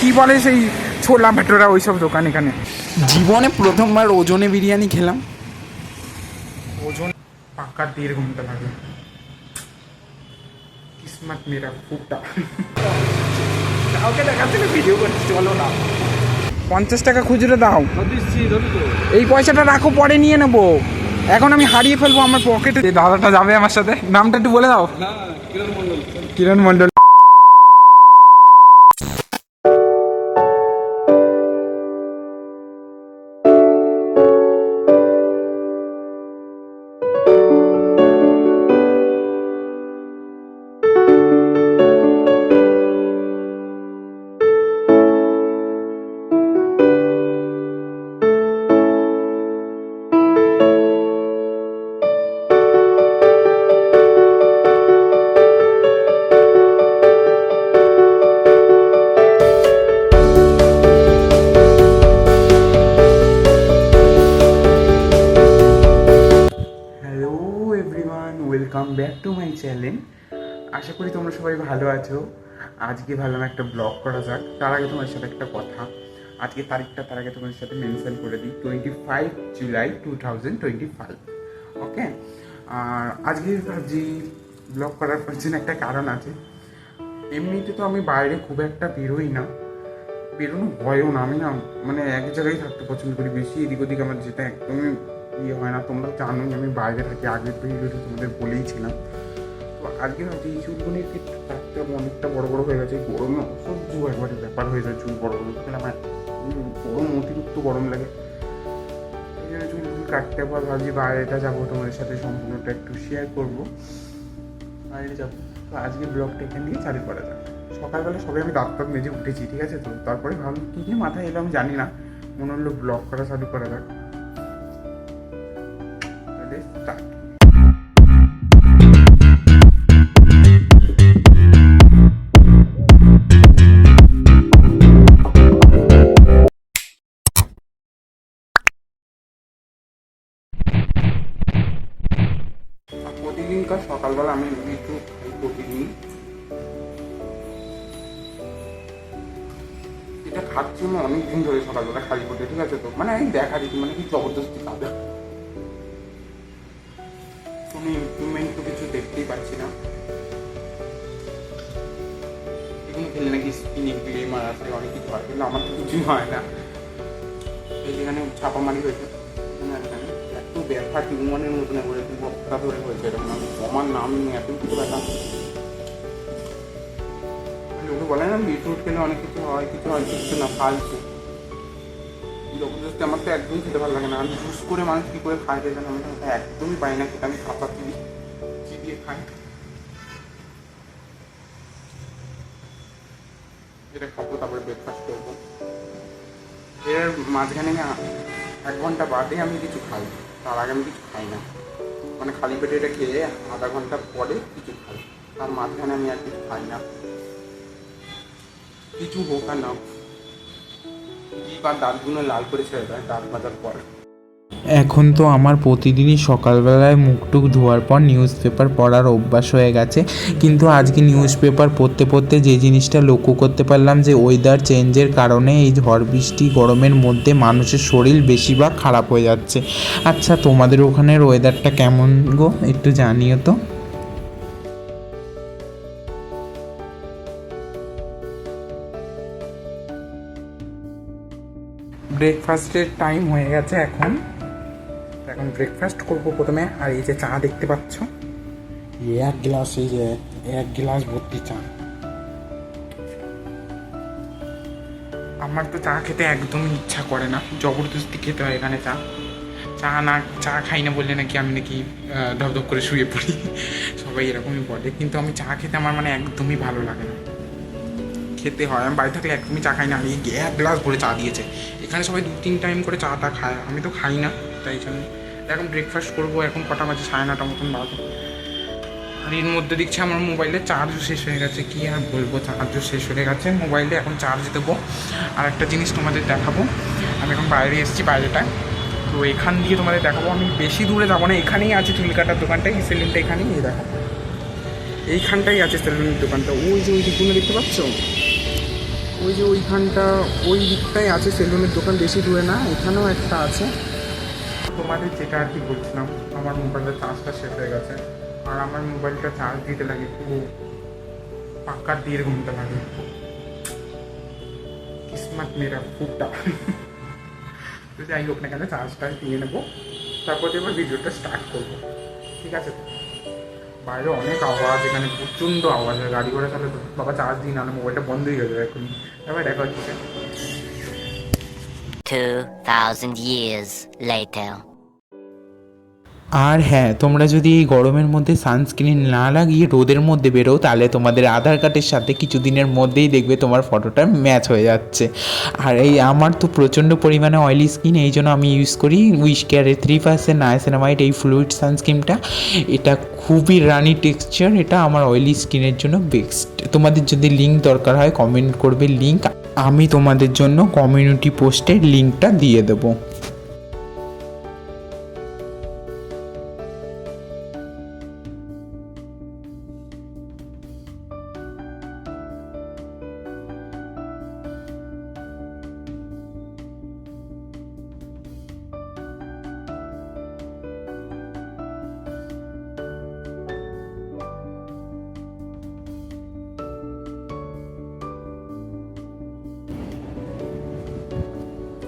কী বলে সেই ছোলা ভাটোরা ওই সব দোকান এখানে। জীবনে প্রথমবার ওজনে বিরিয়ানি খেলাম। ওজন পাক্কা 1.5 ঘন্টা লাগে। কিসমত মেরা ফুটা। কাউকে দেখাচ্ছে না, ভিডিও করছি, চলো না। 50 টাকা খুচরো দাও। এই পয়সাটা রাখো, পরে নিয়ে নেবো। এখন আমি হারিয়ে ফেলবো আমার পকেটে। দাদাটা যাবে আমার সাথে, নামটা একটু বলে দাও। Kiran Mondal. Welcome back to my channel. আশা করি তোমরা সবাই ভালো আছো। আজকে ভাবলাম একটা ব্লগ করা যাক। তার আগে তোমার সাথে একটা কথা, আজকে তারিখটা তার আগে তোমাদের সাথে মেনশন করে দিই, 25 জুলাই 2025। ওকে, আর আজকে ভাবছি ব্লগ করার জন্য একটা কারণ আছে। এমনিতে তো আমি বাইরে খুব একটা বেরোই না, বেরোনো হয়ও না। আমি না মানে এক জায়গায় থাকতে পছন্দ করি, বেশি এদিক ওদিক আমার যেটা একদমই ইয়ে হয় না। তোমরা জানোই আমি বাইরে থাকি, আগের ভিডিওটা তোমাদের বলেইছিলাম। তো আজকে ভাবছি এই চুলগুলির কাটতে অনেকটা বড় বড় হয়ে গেছে। গরমে অসহ্য একবারে ব্যাপার হয়ে যায় চুল বড় বড় থাকলে। আমার গরম অতিরিক্ত গরম লাগে, এই জন্য চুলগুলি কাটতে পর ভাবছি বাইরেটা যাবো, তোমাদের সাথে সম্পূর্ণটা একটু শেয়ার করবো। বাইরে যাবো। তো আজকে ব্লগটা এখান দিয়ে চালু করা যাক। সকালবেলা সবাই আমি দাঁত মেজে উঠেছি, ঠিক আছে। তো তারপরে ভাবলাম কী নিয়ে মাথায় এলো আমি জানি না, মনে হলো ব্লগ করা চালু করা যাক। স্টার্ট। প্রতিদিনকার সকালবেলা আমি একটু প্রতিদিন এটা খাচ্ছি না অনেকদিন ধরে, সকালবেলা খালি পেটে, ঠিক আছে। তো মানে আমি দেখা দিচ্ছি মানে কি জবরদস্তি খাবে, কোনো ইমপ্রুভমেন্ট তো কিছু দেখতেই পাচ্ছি না। এগুলো খেলে নাকি স্কিনে গ্লেমার আসে, অনেক কিছু হয়, কিন্তু আমার তো কিছুই হয় না। এই যেখানে ছাপামারি হয়েছে এত ব্যথা টিউমারের মতন করে বক্তা ধরে হয়েছে, এরকম আমি আমার নাম নিয়ে এত কিছু ব্যথা। লোকে বলে না বিটরুট খেলে অনেক কিছু হয়, কিছু হয়, কিছু না, ফালতু জবরদস্তি। আমার তো একদমই খেতে ভালো লাগে না। আমি জুস করে মানুষ কী করে খাই যেন আমি একদমই পাই না খেতে। আমি খাপা চিবিয়ে খাই। এটা খাবো, তারপরে ব্রেকফাস্ট করবো। এর মাঝখানে না 1 ঘন্টা বাদে আমি কিছু খাই, তার আগে আমি কিছু খাই না। মানে খালি পেটে এটা খেয়ে আধা ঘন্টা পরে কিছু খাই, তার মাঝখানে আমি আর কিছু খাই না। কিছু হোক আর না, বা দাঁতগুলো লাল করে ছেড়ে দেয় দাঁত বাজার পর। এখন তো আমার প্রতিদিনই সকালবেলায় মুখটুক ধোয়ার পর নিউজ পেপার পড়ার অভ্যাস হয়ে গেছে। কিন্তু আজকে নিউজ পেপার পড়তে পড়তে যে জিনিসটা লক্ষ্য করতে পারলাম যে ওয়েদার চেঞ্জের কারণে এই ঝড় বৃষ্টি গরমের মধ্যে মানুষের শরীর বেশিরভাগ খারাপ হয়ে যাচ্ছে। আচ্ছা, তোমাদের ওখানের ওয়েদারটা কেমন গো, একটু জানিও তো। ব্রেকফাস্টের টাইম হয়ে গেছে এখন। এখন ব্রেকফাস্ট করবো প্রথমে। আর এই যে চা দেখতে পাচ্ছ, এক গ্লাস, এই যে 1 গ্লাস ভর্তি চা। আমার তো চা খেতে একদমই ইচ্ছা করে না, জবরদস্তি খেতে হয় এখানে চা। চা খাই না বললে নাকি আমি নাকি ধপধপ করে শুয়ে পড়ি, সবাই এরকমই বলে। কিন্তু আমি চা খেতে আমার মানে একদমই ভালো লাগে না, খেতে হয়। আমি বাড়ি থাকলে একদমই চা খাই না। আমি 1 গ্লাস ভরে চা দিয়েছে। এখানে সবাই 2-3 টাইম করে চাটা খায়, আমি তো খাই না, তাই জন্য। এখন ব্রেকফাস্ট করবো। এখন কটা বাজে, 9:30 মতন বাজে। আর এর মধ্যে দেখছি আমার মোবাইলে চার্জও শেষ হয়ে গেছে। কী আর বলবো, চার্জও শেষ হয়ে গেছে মোবাইলে। এখন চার্জ দেবো। আর একটা জিনিস তোমাদের দেখাবো, আমি এখন বাইরে এসেছি, বাইরেটায়। তো এখান দিয়ে তোমাদের দেখাবো। আমি বেশি দূরে যাবো না, এখানেই আছে চুল কাটার দোকানটা, এই সেলুনটা এখানেই। এই দেখো, এইখানটাই আছে সেলুনের দোকানটা। ওই যে ওই দিকগুলো দেখতে পাচ্ছ, ওই যে ওইখানটা ওই দিকটাই আছে সেলুনের দোকান, বেশি দূরে না, এখানেও একটা আছে। তোমাদের যেটা আর কি বলছিলাম, আমার মোবাইলের চার্জটা শেষ হয়ে গেছে, আর আমার মোবাইলটা চার্জ দিতে লাগে পুরো পাক্কা 1.5 ঘন্টা লাগে। কিসমত মেরা ফুটা। তো যাই হোক না কেন, চার্জটা দিয়ে নেবো, তারপর এবার ভিডিওটা স্টার্ট করবো, ঠিক আছে? বাইরে অনেক আওয়াজ, এখানে প্রচণ্ড আওয়াজ হয় গাড়ি ঘোড়া, তাহলে বাবা চার্জ দিই, নাহলে মোবাইলটা বন্ধ হয়ে যাবে এখনই। এবার দেখা হচ্ছে 2,000 years later. আর হ্যাঁ, তোমরা যদি এই গরমের মধ্যে সানস্ক্রিন না লাগিয়ে রোদের মধ্যে বেরো, তাহলে তোমাদের আধার কার্ডের সাথে কিছু দিনের মধ্যেই দেখবে তোমার ফটোটা ম্যাচ হয়ে যাচ্ছে। আর এই আমার তো প্রচণ্ড পরিমাণে অয়েলি স্কিন, এই জন্য আমি ইউজ করি উইশ কেয়ারের 3% নায়াসিনামাইড এই ফ্লুইড সানস্ক্রিনটা। এটা খুবই রানি টেক্সচার, এটা আমার অয়েলি স্কিনের জন্য বেস্ট। তোমাদের যদি লিঙ্ক দরকার হয় কমেন্ট করবে লিঙ্ক, আমি তোমাদের জন্য কমিউনিটি পোস্টের লিঙ্কটা দিয়ে দেবো।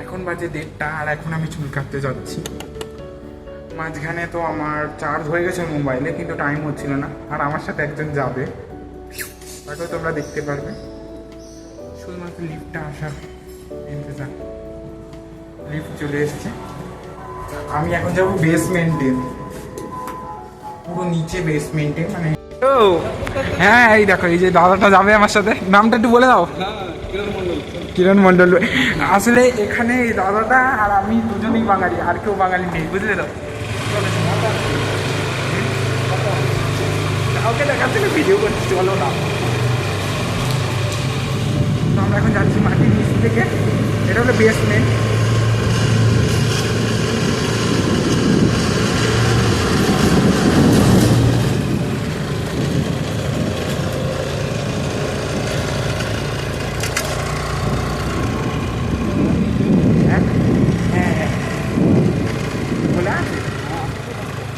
এখন বাজে 1:30, আর এখন আমি চুল কাটতে যাচ্ছি। মাঝখানে তো আমার চার্জ হয়ে গেছে মোবাইলে, কিন্তু টাইম হচ্ছিল না, আর আমার সাথে একজন যাবে, তাকে তোমরা দেখতে পারবে। শুধুমাত্র লিফটটা আসার ইন্তজার, লিফট চলে এসছে। আমি এখন যাবো বেসমেন্টে, পুরো নিচে বেসমেন্টে, মানে ও হ্যাঁ, এই দেখো এই যে দাদাটা যাবে আমার সাথে, নামটা একটু বলে দাও। কিরণ মণ্ডল। আসলে এখানে এই দাদাটা আর আমি দুজনেই বাঙালি, আর কেউ বাঙালি নেই, বুঝলে তো? কাউকে দেখাচ্ছে না, ভিডিও করছি, চলো না। তো আমরা এখন যাচ্ছি মাটির নিচ থেকে, এটা হলো বেসমেন্ট।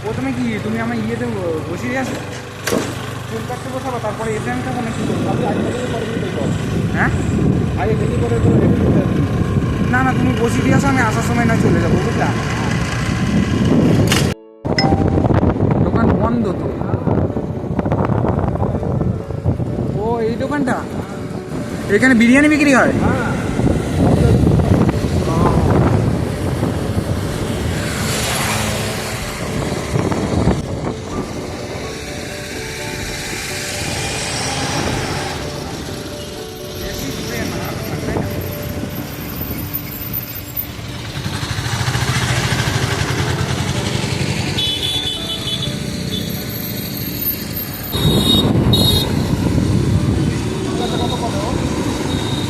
প্রথমে কি তুমি আমার ইয়েতে বসিয়ে আসো, চুল কাটতে বসাবো, তারপরে এসে আমি খাবো নাকি? হ্যাঁ, আগে দেখি করে না না, তুমি বসিয়ে দিয়ে আসো, আমি আসার সময় না চলে যাবো, বুঝলা? দোকান বন্ধ তো। ও এই দোকানটা, এখানে বিরিয়ানি বিক্রি হয়?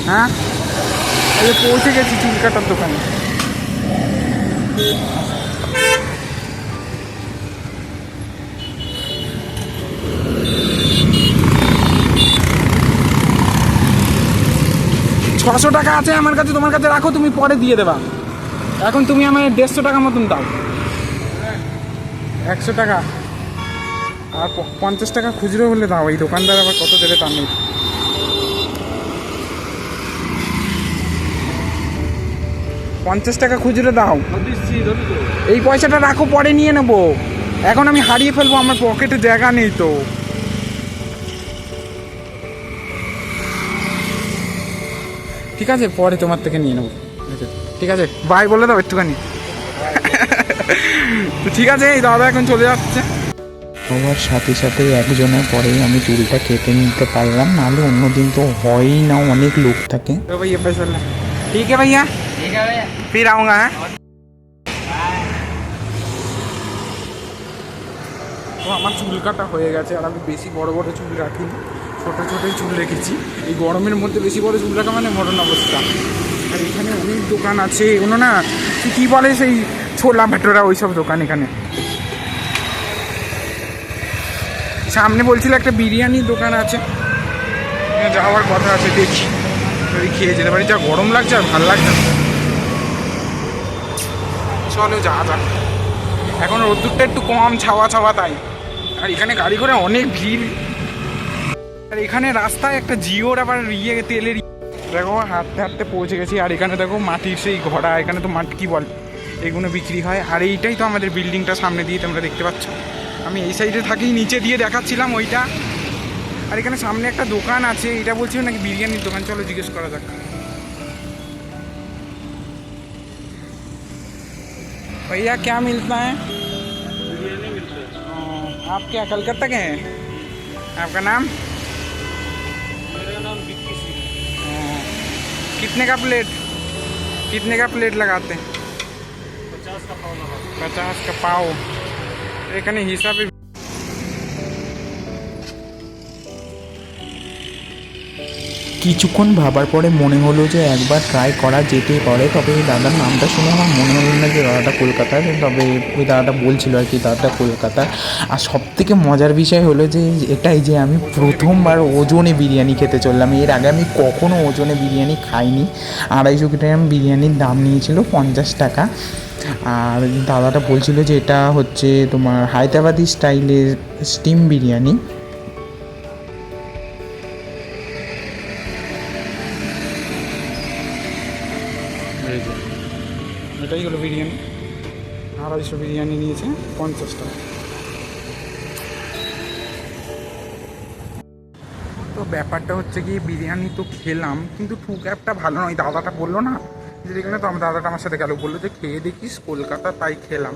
হ্যাঁ, এই পৌঁছে গেছি চুল কাটার দোকানে। ছশো টাকা আছে আমার কাছে, তোমার কাছে রাখো, তুমি পরে দিয়ে দেবা। এখন তুমি আমার 150 টাকা মতন দাও। 100 টাকা আর 50 টাকা খুচরো হলে দাও, এই দোকানদার আবার কত দেবে তার নেই। 50 টাকা খুচরো দাও, এই পয়সাটা রাখো, পরে নিয়ে নেবো। এখন আমি হারিয়ে ফেলবো, আমার পকেটে জায়গা নেই তো। ঠিক আছে, পরে তোমার থেকে নিয়ে নেবো, ঠিক আছে? বাই বলে দাও একটুখানি। তো ঠিক আছে, এই দাদা এখন চলে যাচ্ছে। হওয়ার সাথে সাথে একজনের পরেই আমি চুলটা কেটে নিতে পারলাম, নাহলে অন্যদিন তো হয়ই না, অনেক লোক থাকে। तो भैया पैसा ले, ठीक है भैया, फिर आऊँगा। हाँ, তো আমার চুল কাটা হয়ে গেছে, আর আমি বেশি বড় বড় চুল রাখিনি, ছোটো ছোটোই চুল রেখেছি। এই গরমের মধ্যে বেশি বড় চুল রাখা মানে মরণ অবস্থা। আর এখানে অনেক দোকান আছে, এগুলো না কী বলে, সেই ছোলা ভেটোরা ওই সব দোকান। এখানে সামনে বলছিল একটা বিরিয়ানির দোকান আছে, যাওয়ার কথা আছে, দেখি। যদি খেয়ে যেতে পারি, যা গরম লাগছে আর ভালো লাগছে না। চলো যা যা, এখন রোদ্দুরটা একটু কম, ছাওয়া ছাওয়া তাই। আর এখানে গাড়ি করে অনেক ভিড়। আর এখানে রাস্তায় একটা জিওর আবার তেলের দেখো, হাঁটতে হাঁটতে পৌঁছে গেছি। আর এখানে দেখো মাটির সেই ঘোড়া, এখানে তো মাটি কি বল, এগুলো বিক্রি হয়। আর এইটাই তো আমাদের বিল্ডিংটা, সামনে দিয়ে তোমরা দেখতে পাচ্ছ। আমি এই সাইডে থাকি, নিচে দিয়ে দেখাচ্ছিলাম ওইটা। আর এখানে সামনে একটা দোকান আছে, এটা বলছিল নাকি বিরিয়ানির দোকান। চলো জিজ্ঞেস করা যাক। भैया क्या मिलता है? बिरयानी मिलता है। आप क्या कलकत्ता के हैं? आपका नाम? मेरा नाम विक्की सिंह। कितने का प्लेट, कितने का प्लेट लगाते हैं? 50 का पाव लगा। 50 का पाव। এখানে হিসাবে কিছুক্ষণ ভাবার পরে মনে হলো যে একবার ট্রাই করা যেতেই পারে। তবে এই দাদার নামটা শুনে আমার মনে হলো না যে দাদাটা কলকাতার, তবে ওই দাদাটা বলছিল আর কি দাদাটা কলকাতার। আর সবথেকে মজার বিষয় হলো যে এটাই যে আমি প্রথমবার ওজনে বিরিয়ানি খেতে চললাম। এর আগে আমি কখনও ওজনে বিরিয়ানি খাইনি। 250 গ্রাম বিরিয়ানির দাম নিয়েছিল 50 টাকা। আর দাদাটা বলছিল যে এটা হচ্ছে তোমার হায়দ্রাবাদি স্টাইলের স্টিম বিরিয়ানি। এটাই হলো বিরিয়ানি। 250 বিরিয়ানি নিয়েছে 50 টাকা। তো ব্যাপারটা হচ্ছে কি, বিরিয়ানি তো খেলাম কিন্তু খুব একটা ভালো নয়। দাদাটা বললো না যে এখানে, তো আমার দাদাটা আমার সাথে গেল, বললো যে খেয়ে দেখিস কলকাতা, তাই খেলাম।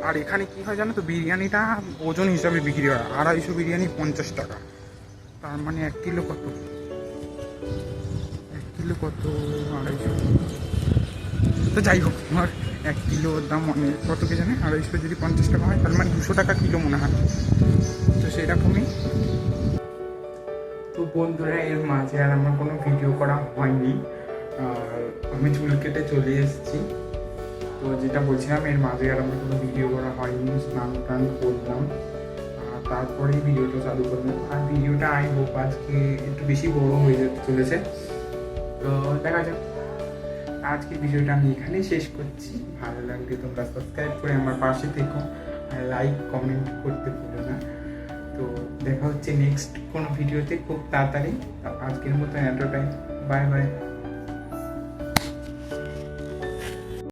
আর এখানে কি হয় জানো তো, বিরিয়ানিটা ওজন হিসাবে বিক্রি হয়। 250 বিরিয়ানি 50 টাকা, তার মানে 1 কিলো কত, 1 কিলো কত 250। তো যাই হোক, আমার 1 কিলোর দাম অনেক, কত কে জানে, 250 যদি 50 টাকা হয় তার মানে 200 টাকা কিলো মনে হয়। তো সেরকমই। তো বন্ধুরা, এর মাঝে আর আমার কোনো ভিডিও করা হয়নি। আর আমি চুল কেটে চলে এসেছি। তো যেটা বলছিলাম, এর মাঝে আর আমার কোনো ভিডিও করা হয়নি। স্নান টান করলাম, আর তারপরেই ভিডিওটা চালু করলাম। আর ভিডিওটা আই হোপ আজকে একটু বেশি বড় হয়ে যেতে চলেছে। তো দেখা যাক। আজকে ভিডিওটা আমি এখানেই শেষ করছি। ভালো লাগলে তোমরা সাবস্ক্রাইব করে আমার পাশে থেকো, আর লাইক কমেন্ট করতে ভুলো না। তো দেখা হচ্ছে নেক্সট কোনো ভিডিওতে খুব তাড়াতাড়ি। আজকের মতো এতটাই, বাই বাই।